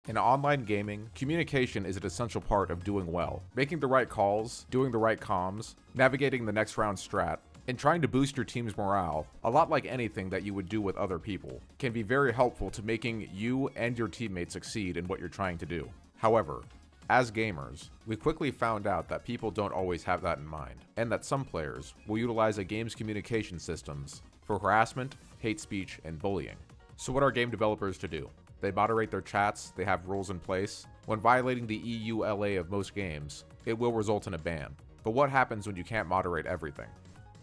In online gaming, communication is an essential part of doing well. Making the right calls, doing the right comms, navigating the next round strat, and trying to boost your team's morale, a lot like anything that you would do with other people, can be very helpful to making you and your teammates succeed in what you're trying to do. However, as gamers, we quickly found out that people don't always have that in mind, and that some players will utilize a game's communication systems for harassment, hate speech, and bullying. So what are game developers to do? They moderate their chats, they have rules in place. When violating the EULA of most games, it will result in a ban. But what happens when you can't moderate everything?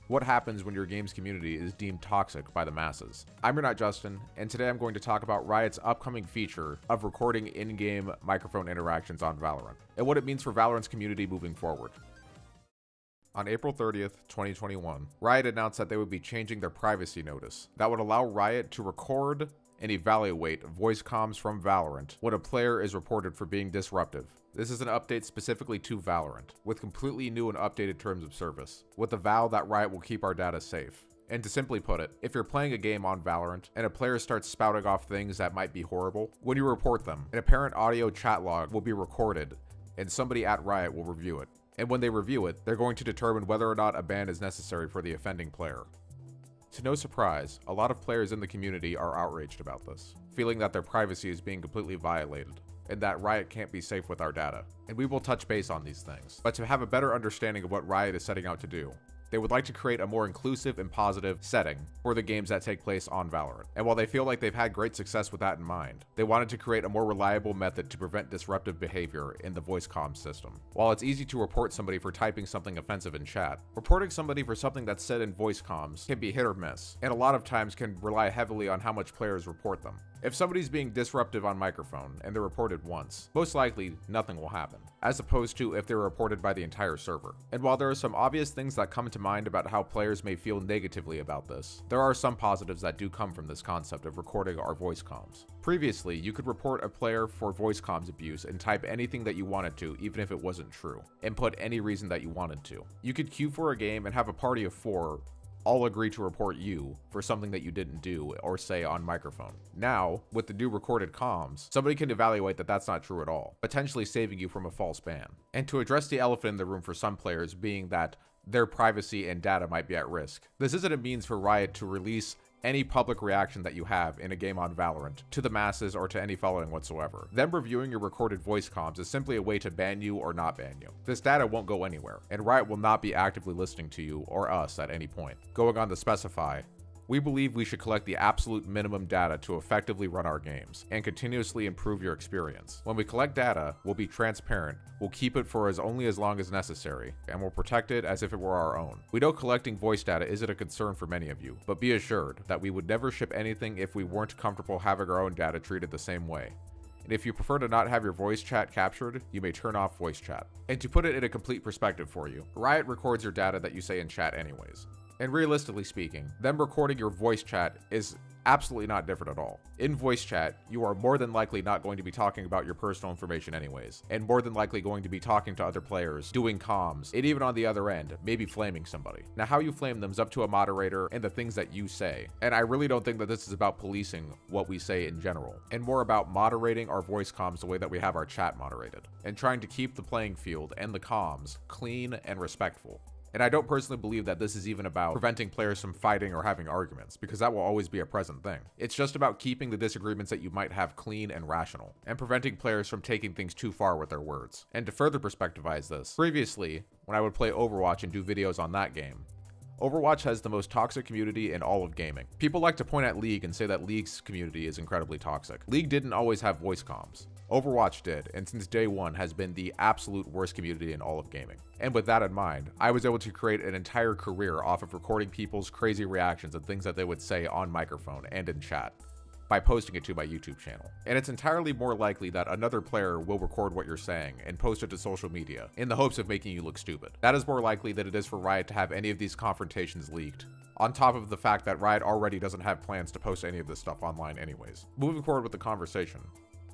What happens when your game's community is deemed toxic by the masses? I'm urnotjustin, and today I'm going to talk about Riot's upcoming feature of recording in-game microphone interactions on Valorant, and what it means for Valorant's community moving forward. On April 30th, 2021, Riot announced that they would be changing their privacy notice that would allow Riot to record and evaluate voice comms from Valorant when a player is reported for being disruptive. This is an update specifically to Valorant, with completely new and updated terms of service, with the vow that Riot will keep our data safe. And to simply put it, if you're playing a game on Valorant and a player starts spouting off things that might be horrible, when you report them, an apparent audio chat log will be recorded and somebody at Riot will review it. And when they review it, they're going to determine whether or not a ban is necessary for the offending player. To no surprise, a lot of players in the community are outraged about this, feeling that their privacy is being completely violated, and that Riot can't be safe with our data. And we will touch base on these things. But to have a better understanding of what Riot is setting out to do, they would like to create a more inclusive and positive setting for the games that take place on Valorant. And while they feel like they've had great success with that in mind, they wanted to create a more reliable method to prevent disruptive behavior in the voice comm system. While it's easy to report somebody for typing something offensive in chat, reporting somebody for something that's said in voice comms can be hit or miss, and a lot of times can rely heavily on how much players report them. If somebody's being disruptive on microphone and they're reported once, most likely nothing will happen, as opposed to if they're reported by the entire server. And while there are some obvious things that come to mind about how players may feel negatively about this, there are some positives that do come from this concept of recording our voice comms. Previously, you could report a player for voice comms abuse and type anything that you wanted to, even if it wasn't true, and put any reason that you wanted to. You could queue for a game and have a party of 4 all agree to report you for something that you didn't do or say on microphone. Now, with the new recorded comms, somebody can evaluate that that's not true at all, potentially saving you from a false ban. And to address the elephant in the room for some players being that their privacy and data might be at risk, this isn't a means for Riot to release any public reaction that you have in a game on Valorant to the masses or to any following whatsoever. Them reviewing your recorded voice comms is simply a way to ban you or not ban you. This data won't go anywhere, and Riot will not be actively listening to you or us at any point. Going on to specify, we believe we should collect the absolute minimum data to effectively run our games and continuously improve your experience. When we collect data, we'll be transparent, we'll keep it for only as long as necessary, and we'll protect it as if it were our own. We know collecting voice data isn't a concern for many of you, but be assured that we would never ship anything if we weren't comfortable having our own data treated the same way. And if you prefer to not have your voice chat captured, you may turn off voice chat. And to put it in a complete perspective for you, Riot records your data that you say in chat anyways. And realistically speaking, them recording your voice chat is absolutely not different at all. In voice chat, you are more than likely not going to be talking about your personal information anyways, and more than likely going to be talking to other players, doing comms, and even on the other end, maybe flaming somebody. Now, how you flame them is up to a moderator and the things that you say, and I really don't think that this is about policing what we say in general, and more about moderating our voice comms the way that we have our chat moderated, and trying to keep the playing field and the comms clean and respectful. And I don't personally believe that this is even about preventing players from fighting or having arguments, because that will always be a present thing. It's just about keeping the disagreements that you might have clean and rational, and preventing players from taking things too far with their words. And to further perspectivize this, previously, when I would play Overwatch and do videos on that game, Overwatch has the most toxic community in all of gaming. People like to point at League and say that League's community is incredibly toxic. League didn't always have voice comms. Overwatch did, and since day one has been the absolute worst community in all of gaming. And with that in mind, I was able to create an entire career off of recording people's crazy reactions and things that they would say on microphone and in chat by posting it to my YouTube channel. And it's entirely more likely that another player will record what you're saying and post it to social media in the hopes of making you look stupid. That is more likely than it is for Riot to have any of these confrontations leaked, on top of the fact that Riot already doesn't have plans to post any of this stuff online anyways. Moving forward with the conversation,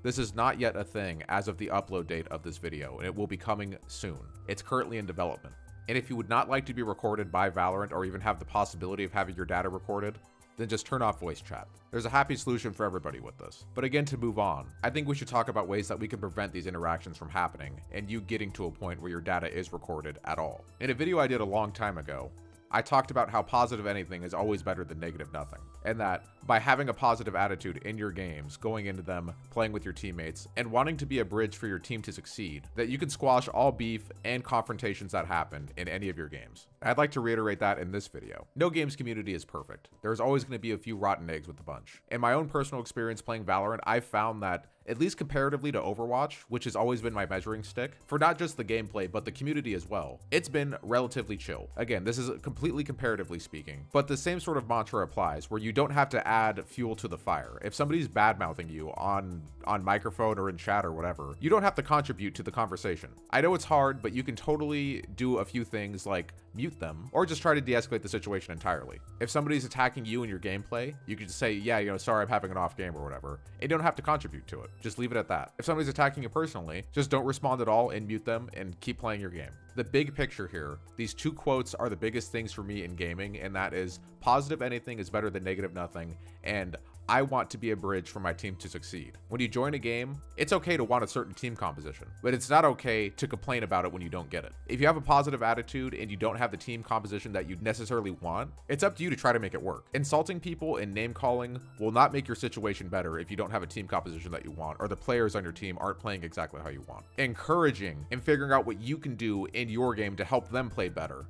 this is not yet a thing as of the upload date of this video, and it will be coming soon. It's currently in development. And if you would not like to be recorded by Valorant or even have the possibility of having your data recorded, then just turn off voice chat. There's a happy solution for everybody with this. But again, to move on, I think we should talk about ways that we can prevent these interactions from happening and you getting to a point where your data is recorded at all. In a video I did a long time ago, I talked about how positive anything is always better than negative nothing, and that by having a positive attitude in your games, going into them, playing with your teammates, and wanting to be a bridge for your team to succeed, that you can squash all beef and confrontations that happen in any of your games. I'd like to reiterate that in this video. No games community is perfect. There's always going to be a few rotten eggs with the bunch. In my own personal experience playing Valorant, I've found that, at least comparatively to Overwatch, which has always been my measuring stick, for not just the gameplay, but the community as well, it's been relatively chill. Again, this is completely comparatively speaking, but the same sort of mantra applies, where you don't have to add fuel to the fire. If somebody's bad-mouthing you on microphone or in chat or whatever, you don't have to contribute to the conversation. I know it's hard, but you can totally do a few things like mute them, or just try to de-escalate the situation entirely. If somebody's attacking you in your gameplay, you can just say, yeah, sorry, I'm having an off game or whatever, and you don't have to contribute to it. Just leave it at that. If somebody's attacking you personally, just don't respond at all and mute them and keep playing your game. The big picture here, these two quotes are the biggest things for me in gaming, and that is positive anything is better than negative nothing, and I want to be a bridge for my team to succeed. When you join a game, it's okay to want a certain team composition, but it's not okay to complain about it when you don't get it. If you have a positive attitude and you don't have the team composition that you necessarily want, it's up to you to try to make it work. Insulting people and name calling will not make your situation better if you don't have a team composition that you want, or the players on your team aren't playing exactly how you want. Encouraging and figuring out what you can do in your game to help them play better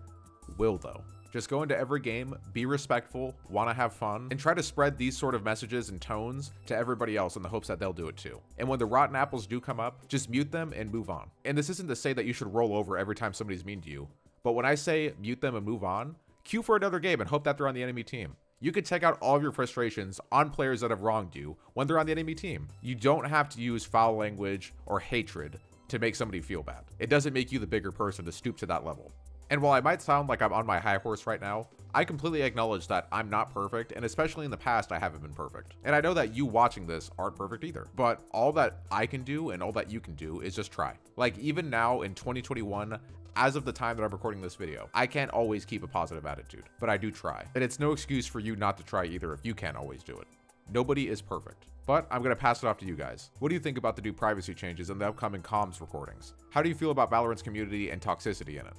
will, though. Just go into every game, be respectful, want to have fun, and try to spread these sort of messages and tones to everybody else in the hopes that they'll do it too. And when the rotten apples do come up, just mute them and move on. And this isn't to say that you should roll over every time somebody's mean to you, but when I say mute them and move on, queue for another game and hope that they're on the enemy team. You can take out all of your frustrations on players that have wronged you when they're on the enemy team. You don't have to use foul language or hatred to make somebody feel bad. It doesn't make you the bigger person to stoop to that level. And while I might sound like I'm on my high horse right now, I completely acknowledge that I'm not perfect, and especially in the past, I haven't been perfect. And I know that you watching this aren't perfect either, but all that I can do and all that you can do is just try. Like, even now in 2021, as of the time that I'm recording this video, I can't always keep a positive attitude, but I do try. And it's no excuse for you not to try either if you can't always do it. Nobody is perfect. But I'm going to pass it off to you guys. What do you think about the new privacy changes and the upcoming comms recordings? How do you feel about Valorant's community and toxicity in it?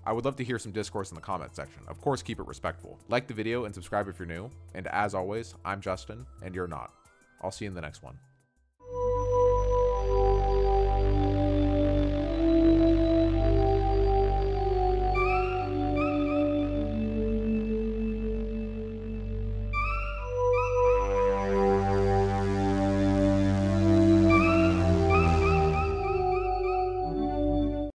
I would love to hear some discourse in the comment section. Of course, keep it respectful. Like the video and subscribe if you're new. And as always, I'm Justin, and you're not. I'll see you in the next one.